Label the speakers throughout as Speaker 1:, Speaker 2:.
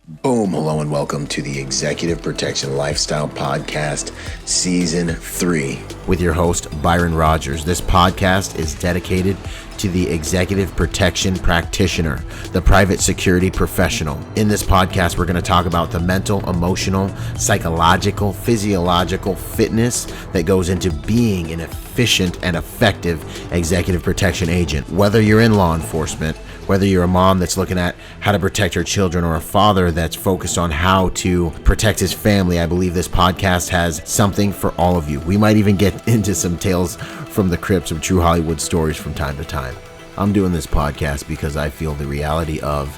Speaker 1: Boom, hello and welcome to the Executive Protection Lifestyle Podcast, Season 3. With your host, Byron Rodgers. This podcast is dedicated to the executive protection practitioner, the private security professional. In this podcast, we're going to talk about the mental, emotional, psychological, physiological fitness that goes into being an efficient and effective executive protection agent. Whether you're in law enforcement, whether you're a mom that's looking at how to protect her children or a father that's focused on how to protect his family, I believe this podcast has something for all of you. We might even get into some tales from the crypts of true Hollywood stories from time to time. I'm doing this podcast because I feel the reality of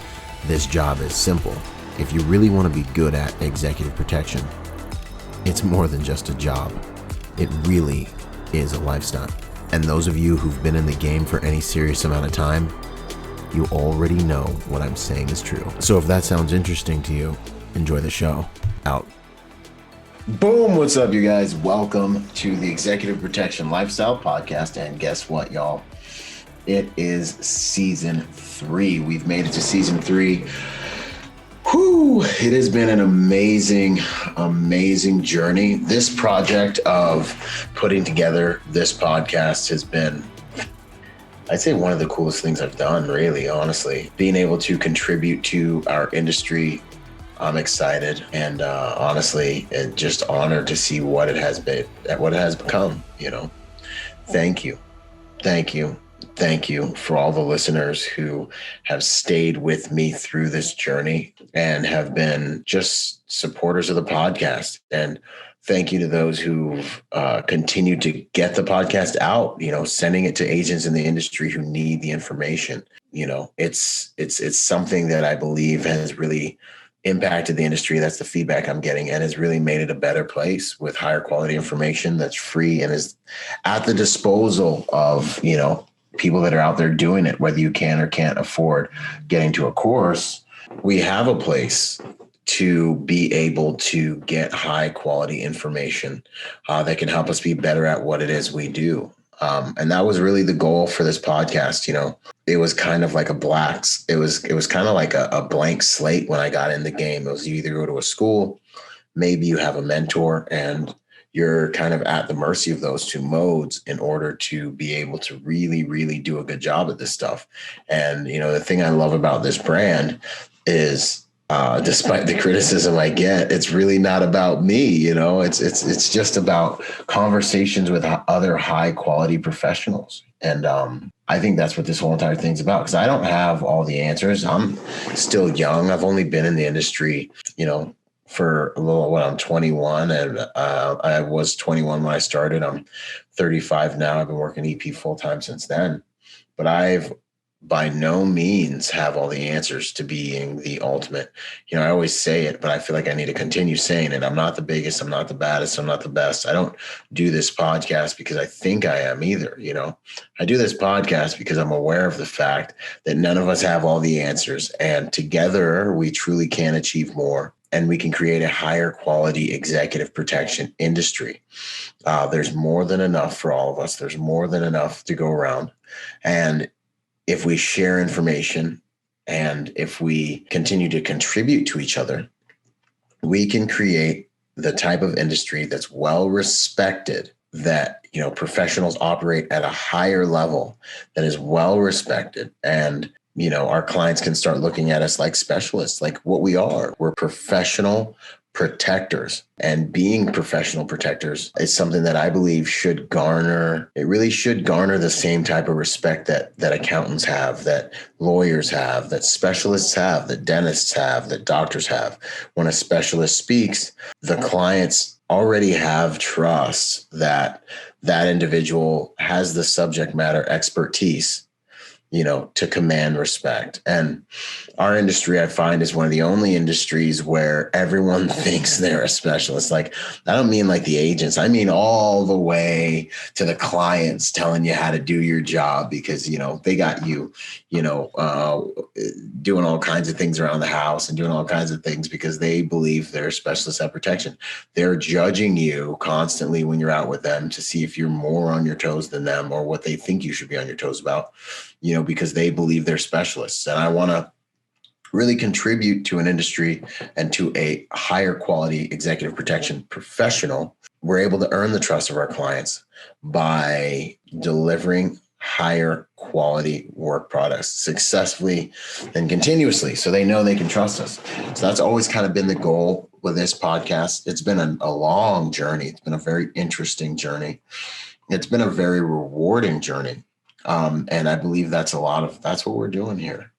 Speaker 1: this job is simple. If you really want to be good at executive protection, it's more than just a job. It really is a lifestyle. And those of you who've been in the game for any serious amount of time, you already know what I'm saying is true. So if that sounds interesting to you, enjoy the show. Out. Boom, what's up, you guys? Welcome to the Executive Protection Lifestyle Podcast. And guess what, y'all? It is Season 3. We've made it to Season 3. Whew, it has been an amazing journey. This project of putting together this podcast has been, I'd say, one of the coolest things I've done, really, honestly. Being able to contribute to our industry, I'm excited and honestly, just honored to see what it has been, what it has become, Thank you for all the listeners who have stayed with me through this journey and have been just supporters of the podcast. And thank you to those who've continued to get the podcast out, sending it to agents in the industry who need the information. It's something that I believe has really impacted the industry. That's the feedback I'm getting, and has really made it a better place with higher quality information that's free and is at the disposal of, people that are out there doing it, whether you can or can't afford getting to a course. We have a place to be able to get high quality information that can help us be better at what it is we do. And that was really the goal for this podcast. It was kind of like it was kind of like a blank slate when I got in the game. It was, you either go to a school, maybe you have a mentor, and you're kind of at the mercy of those two modes in order to be able to really, really do a good job at this stuff. And, the thing I love about this brand is, despite the criticism I get, it's really not about me. It's just about conversations with other high quality professionals. And I think that's what this whole entire thing's about, because I don't have all the answers. I'm still young. I've only been in the industry, for a little while. I'm 21, and I was 21 when I started. I'm 35 now. I've been working EP full time since then, but I've by no means have all the answers to being the ultimate. I always say it, but I feel like I need to continue saying it. I'm not the biggest. I'm not the baddest. I'm not the best. I don't do this podcast because I think I am either. I do this podcast because I'm aware of the fact that none of us have all the answers, and together we truly can achieve more. And we can create a higher quality executive protection industry. There's more than enough for all of us. There's more than enough to go around. And if we share information and if we continue to contribute to each other, we can create the type of industry that's well respected, that, professionals operate at a higher level, that is well respected. And our clients can start looking at us like specialists, like what we are. We're professional protectors, and being professional protectors is something that I believe should garner the same type of respect that accountants have, that lawyers have, that specialists have, that dentists have, that doctors have. When a specialist speaks, the clients already have trust that that individual has the subject matter expertise, to command respect. And our industry, I find, is one of the only industries where everyone thinks they're a specialist. Like, I don't mean like the agents. I mean all the way to the clients telling you how to do your job because, they got you, doing all kinds of things around the house and doing all kinds of things because they believe they're specialists at protection. They're judging you constantly when you're out with them to see if you're more on your toes than them or what they think you should be on your toes about, because they believe they're specialists. And I want to really contribute to an industry and to a higher quality executive protection professional, we're able to earn the trust of our clients by delivering higher quality work products successfully and continuously, so they know they can trust us. So that's always kind of been the goal with this podcast. It's been a long journey. It's been a very interesting journey. It's been a very rewarding journey. And I believe that's what we're doing here.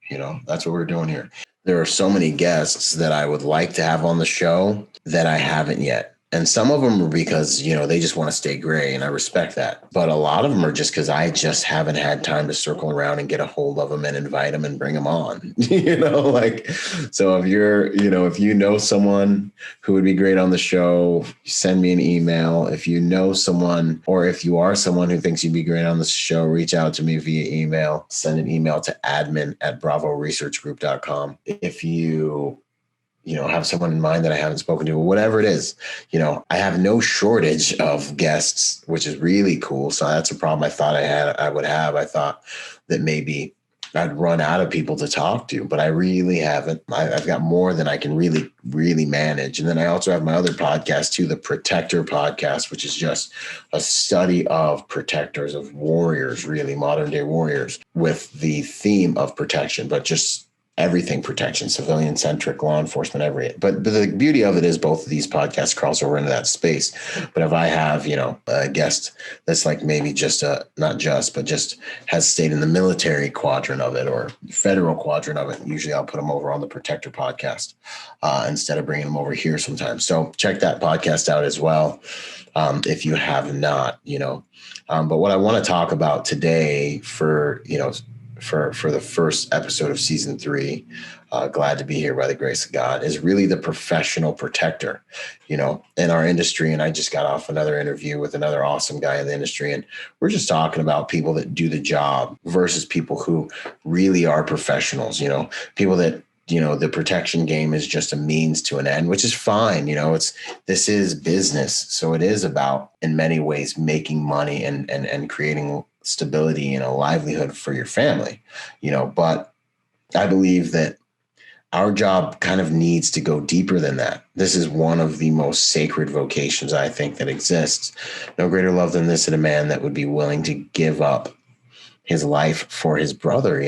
Speaker 1: That's what we're doing here. There are so many guests that I would like to have on the show that I haven't yet. And some of them are because, they just want to stay gray, and I respect that. But a lot of them are just because I just haven't had time to circle around and get a hold of them and invite them and bring them on, so if you know someone who would be great on the show, send me an email. If you know someone, or if you are someone who thinks you'd be great on the show, reach out to me via email. Send an email to admin@bravoresearchgroup.com. If you have someone in mind that I haven't spoken to, or whatever it is, I have no shortage of guests, which is really cool. So that's a problem I thought I would have. I thought that maybe I'd run out of people to talk to, but I really haven't. I've got more than I can really, really manage. And then I also have my other podcast too, the Protector Podcast, which is just a study of protectors, of warriors, really modern day warriors, with the theme of protection, but just everything protection, civilian centric, law enforcement, but the beauty of it is both of these podcasts cross over into that space. But if I have, a guest that's like maybe just has stayed in the military quadrant of it or federal quadrant of it, usually I'll put them over on the Protector Podcast instead of bringing them over here sometimes. So check that podcast out as well. If you have not, but what I want to talk about today for the first episode of season 3, glad to be here by the grace of God, is really the professional protector, in our industry. And I just got off another interview with another awesome guy in the industry. And we're just talking about people that do the job versus people who really are professionals, people that, the protection game is just a means to an end, which is fine. This is business. So it is about, in many ways, making money and creating stability and a livelihood for your family, but I believe that our job kind of needs to go deeper than that. This is one of the most sacred vocations I think that exists. No greater love than this in a man that would be willing to give up his life for his brother,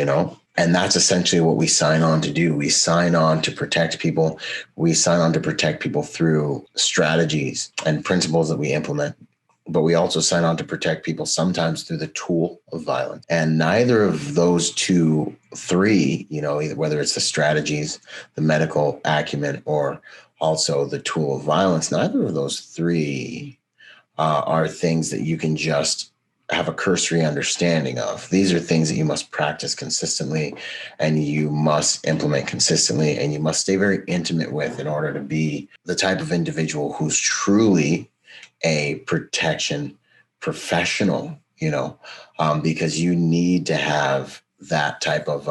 Speaker 1: and that's essentially what we sign on to do. We sign on to protect people. We sign on to protect people through strategies and principles that we implement. But we also sign on to protect people sometimes through the tool of violence. And neither of those three, either whether it's the strategies, the medical acumen, or also the tool of violence, neither of those three are things that you can just have a cursory understanding of. These are things that you must practice consistently, and you must implement consistently, and you must stay very intimate with in order to be the type of individual who's truly a protection professional, because you need to have that type of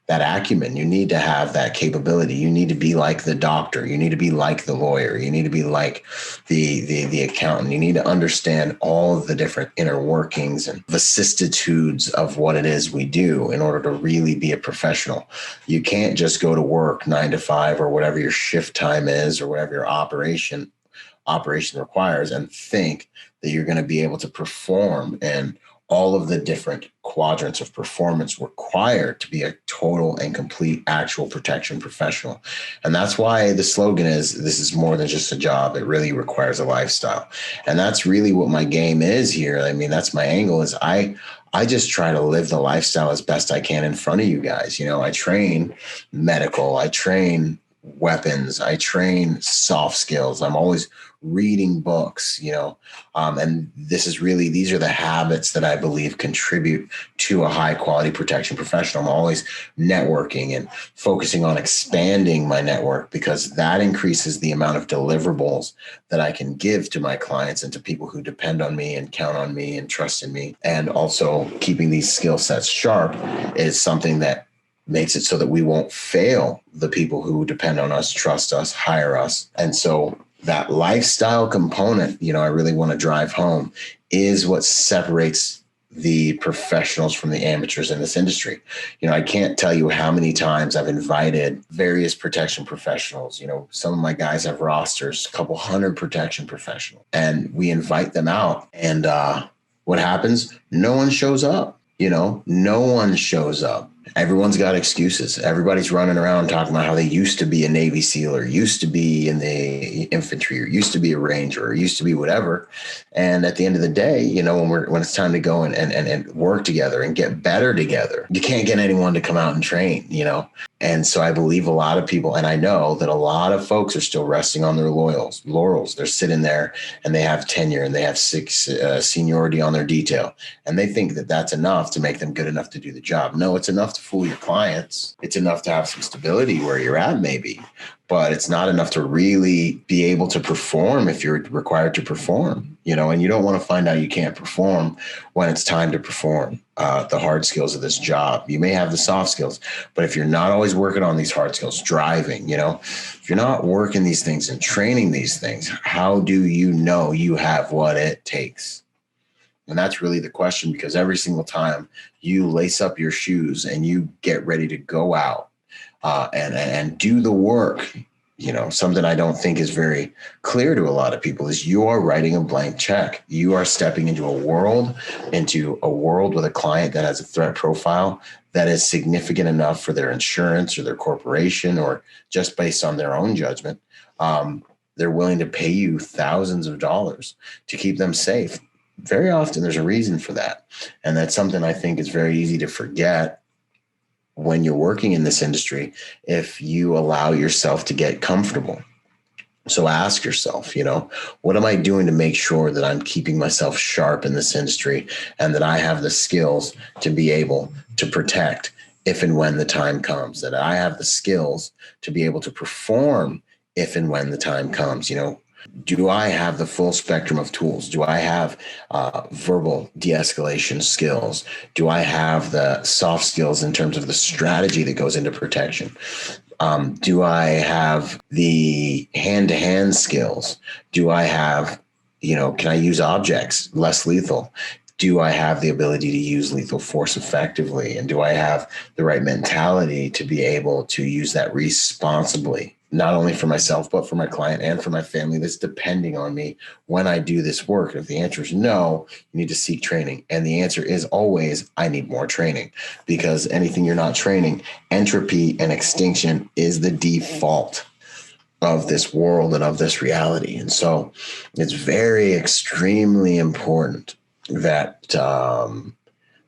Speaker 1: that acumen. You need to have that capability. You need to be like the doctor. You need to be like the lawyer. You need to be like the accountant. You need to understand all of the different inner workings and vicissitudes of what it is we do in order to really be a professional. You can't just go to work 9 to 5 or whatever your shift time is or whatever your operation requires and think that you're going to be able to perform in all of the different quadrants of performance required to be a total and complete actual protection professional. And that's why the slogan is, this is more than just a job. It really requires a lifestyle. And that's really what my game is here. I mean, that's my angle is I just try to live the lifestyle as best I can in front of you guys. I train medical, I train weapons, I train soft skills. I'm always reading books, and these are the habits that I believe contribute to a high quality protection professional. I'm always networking and focusing on expanding my network because that increases the amount of deliverables that I can give to my clients and to people who depend on me and count on me and trust in me. And also keeping these skill sets sharp is something that makes it so that we won't fail the people who depend on us, trust us, hire us. And so that lifestyle component, I really want to drive home is what separates the professionals from the amateurs in this industry. I can't tell you how many times I've invited various protection professionals. Some of my guys have rosters, a couple hundred protection professionals, and we invite them out. And what happens? No one shows up. No one shows up. Everyone's got excuses. Everybody's running around talking about how they used to be a Navy SEAL, or used to be in the infantry, or used to be a Ranger, or used to be whatever. And at the end of the day, when it's time to go and work together and get better together, you can't get anyone to come out and train, And so I believe a lot of people, and I know that a lot of folks are still resting on their laurels. They're sitting there and they have tenure and they have seniority on their detail. And they think that that's enough to make them good enough to do the job. No, it's enough to fool your clients. It's enough to have some stability where you're at, maybe, but it's not enough to really be able to perform if you're required to perform, and you don't want to find out you can't perform when it's time to perform the hard skills of this job. You may have the soft skills, but if you're not always working on these hard skills, driving, if you're not working these things and training these things, how do you know you have what it takes? And that's really the question, because every single time you lace up your shoes and you get ready to go out and do the work, something I don't think is very clear to a lot of people is you are writing a blank check. You are stepping into a world with a client that has a threat profile that is significant enough for their insurance or their corporation, or just based on their own judgment. They're willing to pay you thousands of dollars to keep them safe. Very often there's a reason for that. And that's something I think is very easy to forget when you're working in this industry, if you allow yourself to get comfortable. So ask yourself, what am I doing to make sure that I'm keeping myself sharp in this industry and that I have the skills to be able to protect if and when the time comes, that I have the skills to be able to perform if and when the time comes. Do I have the full spectrum of tools? Do I have verbal de-escalation skills? Do I have the soft skills in terms of the strategy that goes into protection? Do I have the hand-to-hand skills? Do I have, can I use objects less lethal? Do I have the ability to use lethal force effectively? And do I have the right mentality to be able to use that responsibly? Not only for myself, but for my client and for my family that's depending on me when I do this work. If the answer is no, you need to seek training. And the answer is always, I need more training, because anything you're not training, entropy and extinction is the default of this world and of this reality. And so it's very extremely important that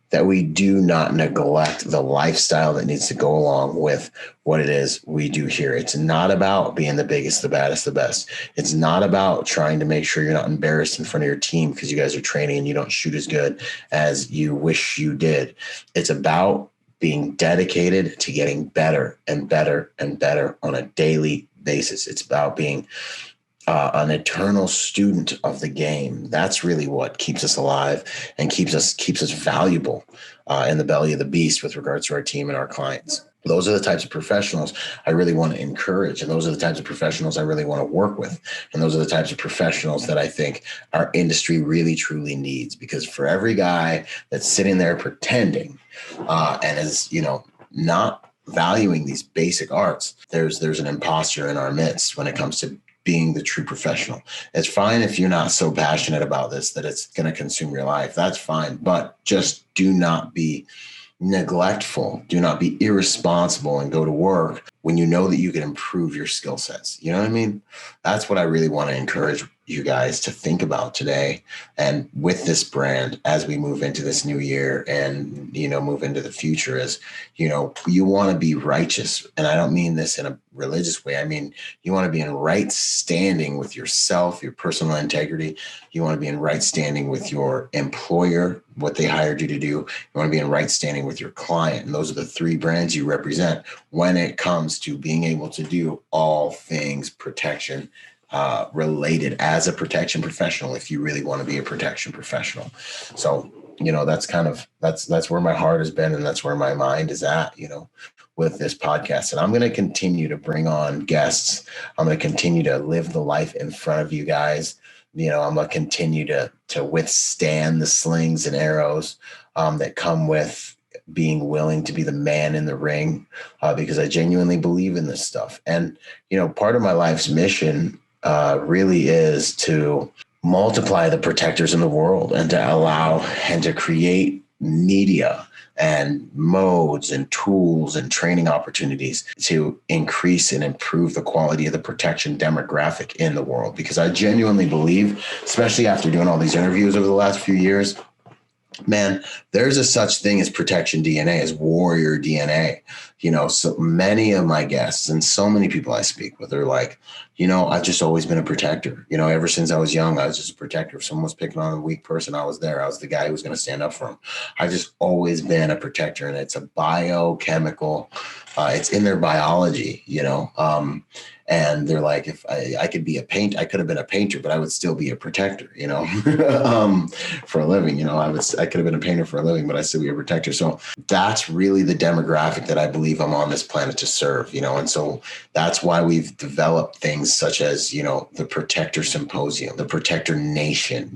Speaker 1: that we do not neglect the lifestyle that needs to go along with what it is we do here. It's not about being the biggest, the baddest, the best. It's not about trying to make sure you're not embarrassed in front of your team because you guys are training and you don't shoot as good as you wish you did. It's about being dedicated to getting better and better and better on a daily basis. It's about being an eternal student of the game. That's really what keeps us alive and keeps us valuable in the belly of the beast with regards to our team and our clients. Those are the types of professionals I really want to encourage. And those are the types of professionals I really want to work with. And those are the types of professionals that I think our industry really, truly needs. Because for every guy that's sitting there pretending and is, not valuing these basic arts, there's an imposter in our midst when it comes to being the true professional. It's fine if you're not so passionate about this that it's going to consume your life. That's fine. But just do not be neglectful. Do not be irresponsible and go to work when you know that you can improve your skill sets. You know what I mean? That's what I really want to encourage you guys to think about today. And with this brand, as we move into this new year and, move into the future, is, you want to be righteous. And I don't mean this in a religious way. I mean, you want to be in right standing with yourself, your personal integrity. You want to be in right standing with your employer, what they hired you to do. You want to be in right standing with your client. And those are the three brands you represent when it comes to being able to do all things protection related as a protection professional, if you really want to be a protection professional. So, that's where my heart has been, and that's where my mind is at, with this podcast. And I'm going to continue to bring on guests. I'm going to continue to live the life in front of you guys I'm going to continue to withstand the slings and arrows that come with being willing to be the man in the ring, because I genuinely believe in this stuff. And, part of my life's mission really is to multiply the protectors in the world and to allow and to create media and modes and tools and training opportunities to increase and improve the quality of the protection demographic in the world. Because I genuinely believe, especially after doing all these interviews over the last few years, man, there's a such thing as protection DNA, as warrior DNA. So many of my guests and so many people I speak with are like, I've just always been a protector. Ever since I was young, I was just a protector. If someone was picking on a weak person, I was there. I was the guy who was going to stand up for them. I've just always been a protector, and it's a biochemical, it's in their biology, and they're like, if I could be I could have been a painter, but I would still be a protector, for a living. I could have been a painter for a living, but I still be a protector. So that's really the demographic that I believe I'm on this planet to serve, and so that's why we've developed things such as, the Protector Symposium, the Protector Nation,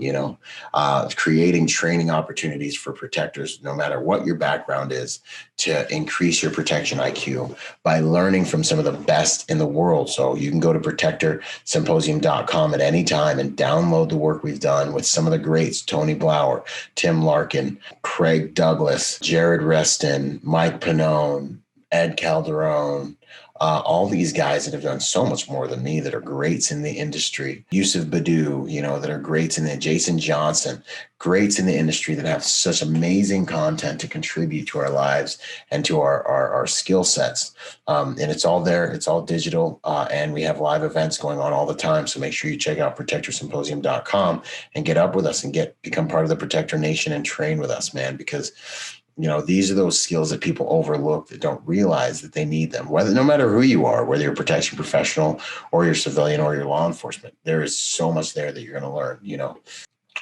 Speaker 1: creating training opportunities for protectors, no matter what your background is, to increase your protection IQ by learning from some of the best in the world. So you can go to protectorsymposium.com at any time and download the work we've done with some of the greats: Tony Blauer, Tim Larkin, Craig Douglas, Jared Reston, Mike Pannone, Ed Calderon, all these guys that have done so much more than me, that are greats in the industry. Yusuf Badu, that are greats in the Jason Johnson, greats in the industry that have such amazing content to contribute to our lives and to our skill sets. And it's all there. It's all digital. And we have live events going on all the time. So make sure you check out protectorsymposium.com and get up with us and become part of the Protector Nation and train with us, man, because these are those skills that people overlook, that don't realize that they need them. No matter who you are, whether you're a protection professional or you're civilian or you're law enforcement, there is so much there that you're going to learn,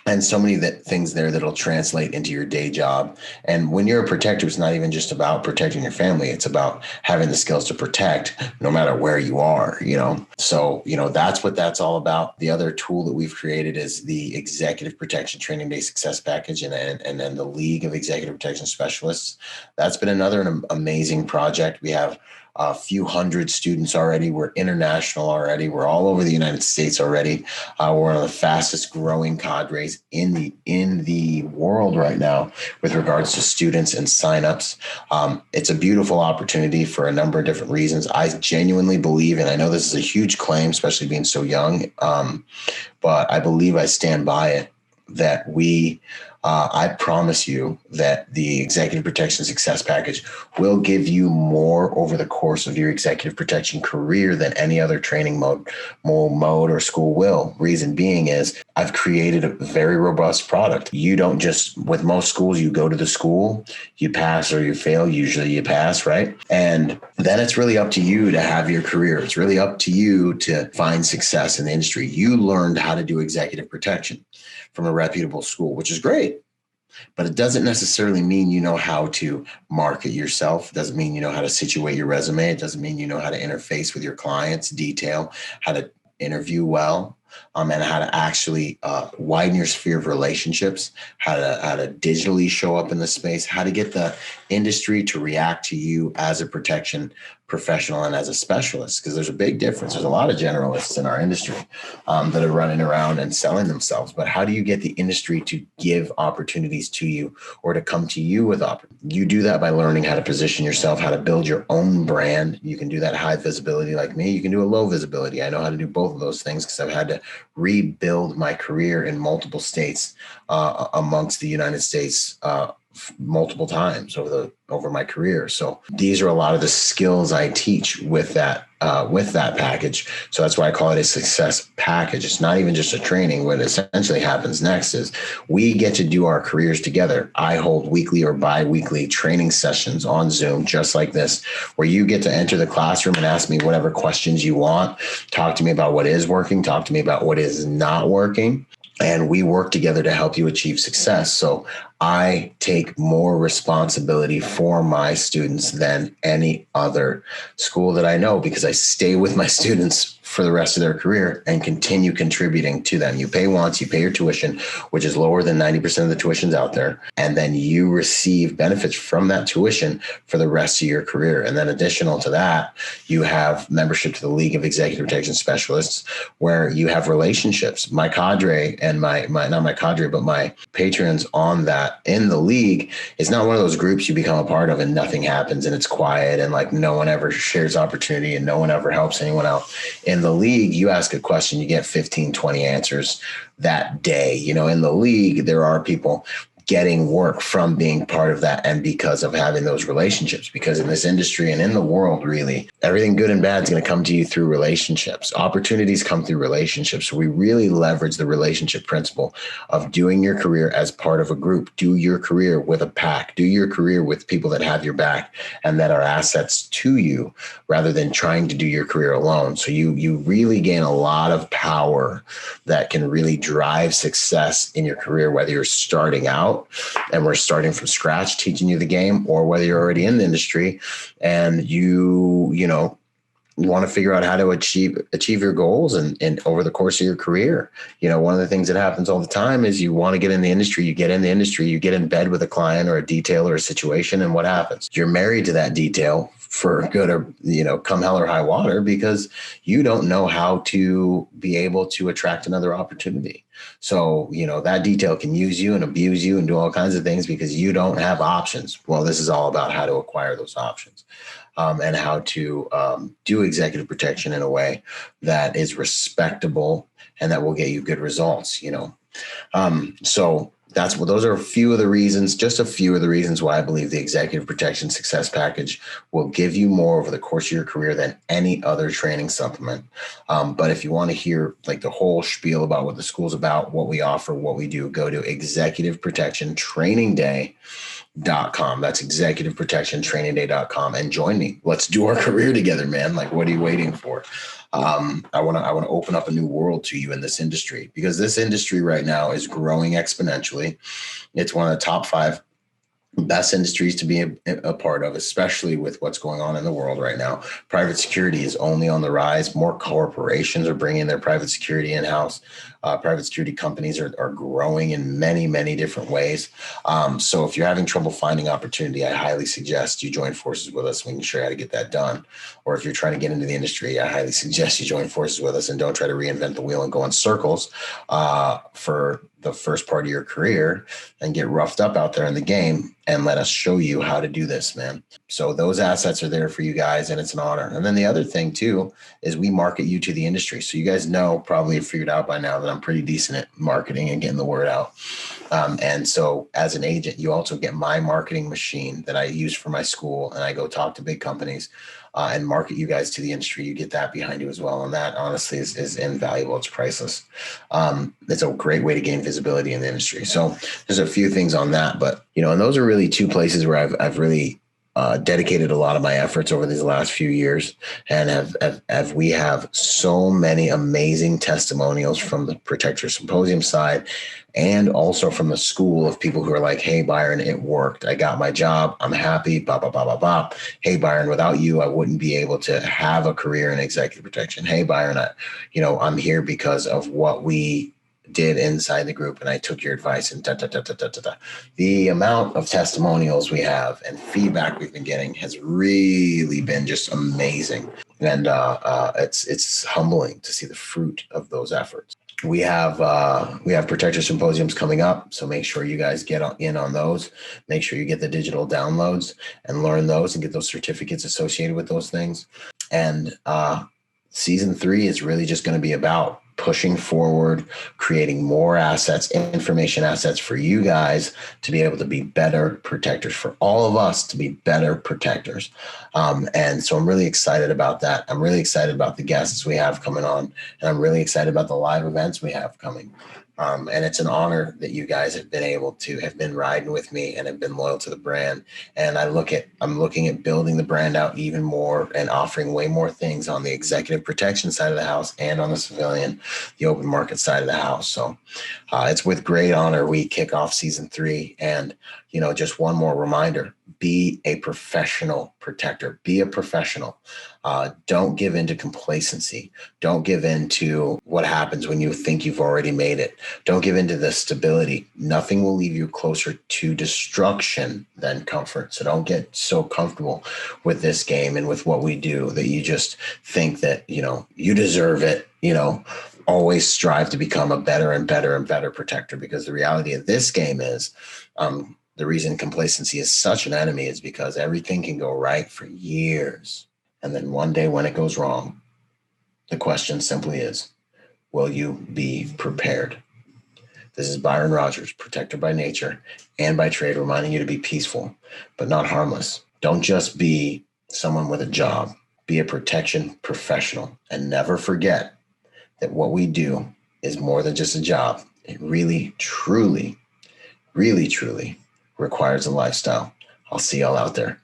Speaker 1: and so many things there that'll translate into your day job. And when you're a protector, it's not even just about protecting your family. It's about having the skills to protect no matter where you are, So, that's what that's all about. The other tool that we've created is the Executive Protection Training Day Success Package and then the League of Executive Protection Specialists. That's been another amazing project. We have a few hundred students already. We're international already. We're all over the United States already. We're one of the fastest growing cadres in the world right now with regards to students and signups. It's a beautiful opportunity for a number of different reasons. I genuinely believe, and I know this is a huge claim, especially being so young, but I believe, I stand by it, that I promise you that the Executive Protection Success Package will give you more over the course of your executive protection career than any other training mode or school will. Reason being is I've created a very robust product. You don't just, with most schools, you go to the school, you pass or you fail. Usually you pass, right? And then it's really up to you to have your career. It's really up to you to find success in the industry. You learned how to do executive protection from a reputable school, which is great. But it doesn't necessarily mean you know how to market yourself. It doesn't mean you know how to situate your resume. It doesn't mean you know how to interface with your clients, detail, how to interview well, and how to actually widen your sphere of relationships, how to digitally show up in the space, how to get the industry to react to you as a protection professional and as a specialist, because there's a big difference. There's a lot of generalists in our industry that are running around and selling themselves. But how do you get the industry to give opportunities to you or to come to you with opportunities? You do that by learning how to position yourself, how to build your own brand. You can do that high visibility like me. You can do a low visibility. I know how to do both of those things because I've had to rebuild my career in multiple states amongst the United States multiple times over my career. So these are a lot of the skills I teach with that package. So that's why I call it a success package. It's not even just a training. What essentially happens next is we get to do our careers together. I hold weekly or bi-weekly training sessions on Zoom, just like this, where you get to enter the classroom and ask me whatever questions you want. Talk to me about what is working. Talk to me about what is not working. And we work together to help you achieve success. So I take more responsibility for my students than any other school that I know, because I stay with my students for the rest of their career and continue contributing to them. You pay once, you pay your tuition, which is lower than 90% of the tuitions out there. And then you receive benefits from that tuition for the rest of your career. And then additional to that, you have membership to the League of Executive Protection Specialists, where you have relationships. My cadre and my not my cadre, but my patrons on that in the league is not one of those groups you become a part of and nothing happens and it's quiet and like no one ever shares opportunity and no one ever helps anyone out. In the league, you ask a question, you get 15, 20 answers that day. You know, in the league, there are people getting work from being part of that and because of having those relationships. Because in this industry and in the world, really, everything good and bad is going to come to you through relationships. Opportunities come through relationships. So we really leverage the relationship principle of doing your career as part of a group. Do your career with a pack. Do your career with people that have your back and that are assets to you rather than trying to do your career alone. So you really gain a lot of power that can really drive success in your career, whether you're starting out and we're starting from scratch teaching you the game, or whether you're already in the industry and you want to figure out how to achieve your goals and over the course of your career. You know, one of the things that happens all the time is you want to get in the industry, you get in bed with a client or a detail or a situation, and what happens? You're married to that detail for good or, come hell or high water, because you don't know how to be able to attract another opportunity. So, that detail can use you and abuse you and do all kinds of things because you don't have options. Well, this is all about how to acquire those options. And how to do executive protection in a way that is respectable and that will get you good results, So those are just a few of the reasons why I believe the Executive Protection Success Package will give you more over the course of your career than any other training supplement. But if you want to hear like the whole spiel about what the school's about, what we offer, what we do, go to Executive Protection Training Day.com. That's executiveprotectiontrainingday.com and join me. Let's do our career together, man. Like, what are you waiting for? I want to open up a new world to you in this industry, because this industry right now is growing exponentially. It's one of the top 5 best industries to be a part of, especially with what's going on in the world right now. Private security is only on the rise. More corporations are bringing their private security in-house. Private security companies are growing in many, many different ways. So if you're having trouble finding opportunity, I highly suggest you join forces with us. We can show you how to get that done. Or if you're trying to get into the industry, I highly suggest you join forces with us and don't try to reinvent the wheel and go in circles for the first part of your career and get roughed up out there in the game, and let us show you how to do this, man. So those assets are there for you guys, and it's an honor. And then the other thing too is we market you to the industry. So you guys probably have figured out by now that I'm pretty decent at marketing and getting the word out. And so as an agent, you also get my marketing machine that I use for my school, and I go talk to big companies and market you guys to the industry. You get that behind you as well. And that honestly is invaluable. It's priceless. It's a great way to gain visibility in the industry. So there's a few things on that, but, and those are really 2 places where I've really dedicated a lot of my efforts over these last few years, and we have so many amazing testimonials from the Protector Symposium side, and also from the school, of people who are like, hey, Byron, it worked. I got my job. I'm happy. Blah, blah, blah, blah, blah. Hey, Byron, without you, I wouldn't be able to have a career in executive protection. Hey, Byron, I'm here because of what we did inside the group, and I took your advice, and The amount of testimonials we have and feedback we've been getting has really been just amazing. And it's humbling to see the fruit of those efforts. We have Protector Symposiums coming up, so make sure you guys get in on those. Make sure you get the digital downloads and learn those and get those certificates associated with those things. And season 3 is really just going to be about pushing forward, creating more assets, information assets for you guys to be able to be better protectors, for all of us to be better protectors. And so I'm really excited about that. I'm really excited about the guests we have coming on, and I'm really excited about the live events we have coming. And it's an honor that you guys have been riding with me and have been loyal to the brand. And I'm looking at building the brand out even more and offering way more things on the executive protection side of the house and on the civilian, the open market side of the house. So it's with great honor we kick off season 3. And, just one more reminder, be a professional protector, be a professional. Don't give in to complacency. Don't give in to what happens when you think you've already made it. Don't give in to the stability. Nothing will leave you closer to destruction than comfort. So don't get so comfortable with this game and with what we do that you just think that, you deserve it. Always strive to become a better and better and better protector, because the reality of this game is, the reason complacency is such an enemy is because everything can go right for years. And then one day when it goes wrong, the question simply is, will you be prepared? This is Byron Rodgers, protector by nature and by trade, reminding you to be peaceful, but not harmless. Don't just be someone with a job. Be a protection professional, and never forget that what we do is more than just a job. It really, truly requires a lifestyle. I'll see y'all out there.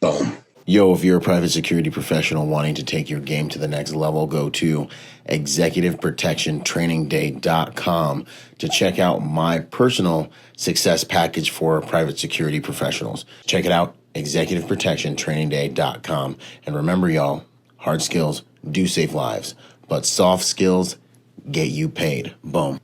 Speaker 1: Boom. Yo, if you're a private security professional wanting to take your game to the next level, go to executiveprotectiontrainingday.com to check out my personal success package for private security professionals. Check it out, executiveprotectiontrainingday.com. And remember, y'all, hard skills do save lives, but soft skills get you paid. Boom.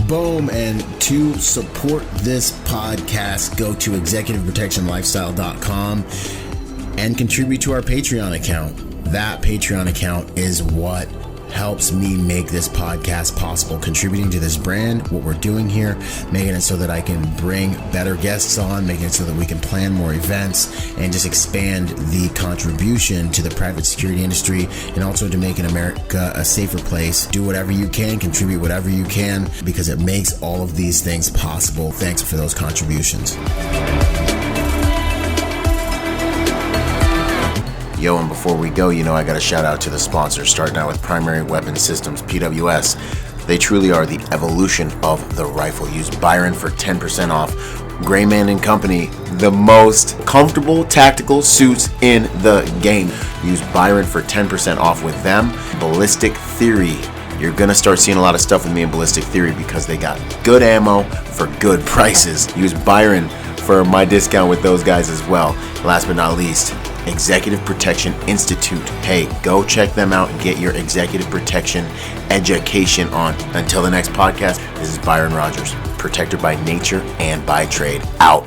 Speaker 1: Boom. And to support this podcast, go to executiveprotectionlifestyle.com and contribute to our Patreon account. That Patreon account is what helps me make this podcast possible, contributing to this brand, what we're doing here, making it so that I can bring better guests on, making it so that we can plan more events and just expand the contribution to the private security industry, and also to making America a safer place. Do whatever you can, contribute whatever you can, because it makes all of these things possible. Thanks for those contributions. Yo, and before we go, I got a shout out to the sponsors, starting out with Primary Weapon Systems, PWS. They truly are the evolution of the rifle. Use Byron for 10% off. Grayman & Company, the most comfortable tactical suits in the game. Use Byron for 10% off with them. Ballistic Theory. You're going to start seeing a lot of stuff with me in Ballistic Theory because they got good ammo for good prices. Use Byron for my discount with those guys as well. Last but not least, Executive Protection Institute. Hey, go check them out and get your executive protection education on. Until the next podcast, this is Byron Rodgers, protector by nature and by trade. Out.